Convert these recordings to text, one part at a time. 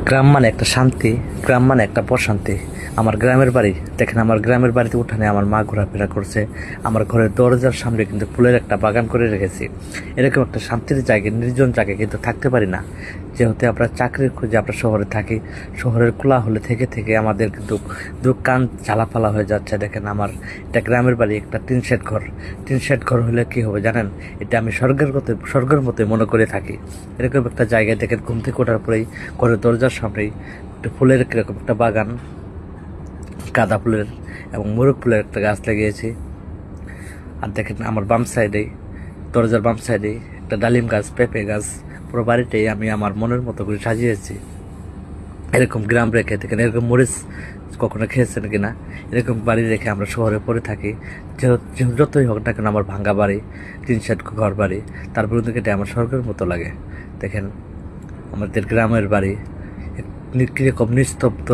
গ্রাম মানে একটা শান্তি, গ্রাম মানে একটা প্রশান্তি। আমার গ্রামের বাড়ি দেখেন, আমার গ্রামের বাড়িতে উঠানে আমার মা ঘোরাফেরা করছে। আমার ঘরের দরজার সামনে কিন্তু ফুলের একটা বাগান করে রেখেছি। এরকম একটা শান্তির জায়গায়, নির্জন জায়গায় কিন্তু থাকতে পারি না, যেহেতু আমরা চাকরির খোঁজে আমরা শহরে থাকি। শহরের কোলাহলে থেকে থেকে আমাদের কিন্তু দু কান ঝালাপালা হয়ে যাচ্ছে। দেখেন, আমার এটা গ্রামের বাড়ি, একটা টিন শেড ঘর। টিন শেড ঘর হলে কি হবে জানেন? এটা আমি স্বর্গের মতো মনে করে থাকি। এরকম একটা জায়গায় দেখেন, ঘুম থেকে ওঠার পরেই ঘরের দরজার সামনেই একটা ফুলের এরকম একটা বাগান, গাঁদা ফুলের এবং মোরগ ফুলের একটা গাছ লাগিয়েছি। আর দেখেন আমার বাম সাইডে, দরজার বাম সাইডে একটা ডালিম গাছ, পেঁপে গাছ। পুরো বাড়িটাই আমি আমার মনের মতো করে সাজিয়েছি। এরকম গ্রাম রেখে দেখেন, এরকম মরিচ কখনো খেয়েছেন কিনা? এরকম বাড়ি রেখে আমরা শহরে পড়ে থাকি। যতই হোক না কেন, আমার ভাঙ্গা বাড়ি, টিন শেড ঘর বাড়ি, তারপরে কিন্তু এটা আমার স্বর্গের মতো লাগে। দেখেন, আমাদের গ্রামের বাড়ি কিরকম নিস্তব্ধ।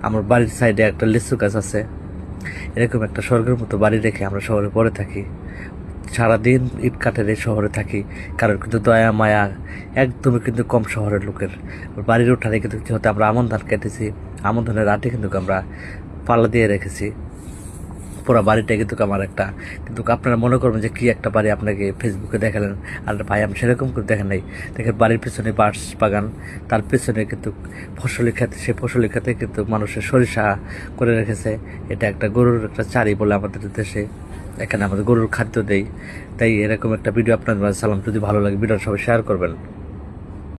আমার বাড়ির সাইডে একটা লিচু গাছ আছে। এরকম একটা স্বর্গের মতো বাড়ি রেখে আমরা শহরে পড়ে থাকি। সারাদিন ইট কাঠের এই শহরে থাকি, কারণ কিন্তু দয়া মায়া একদমই কিন্তু কম শহরের লোকের। বাড়ির উঠানে কিন্তু যেহেতু আমরা আমন ধান কেটেছি, আমন ধানের আটে কিন্তু আমরা পাল্লা দিয়ে রেখেছি। পুরো বাড়িটা কিন্তু আমার একটা, কিন্তু আপনারা মনে করবেন যে কি একটা বাড়ি আপনাকে ফেসবুকে দেখালেন। আর ভাই, আমি সেরকম করে দেখেন নাই। দেখেন, বাড়ির পেছনে বাঁশ বাগান, তার পেছনে কিন্তু ফসলি ক্ষেত, সেই ফসলি ক্ষেতে কিন্তু মানুষের সরিষা করে রেখেছে। এটা একটা গরুর একটা চারি বলে আমাদের দেশে, এখানে আমাদের গরুর খাদ্য দেই। তাই এরকম একটা ভিডিও আপনাদের মাঝে সালাম। যদি ভালো লাগে ভিডিওটা সবাই শেয়ার করবেন।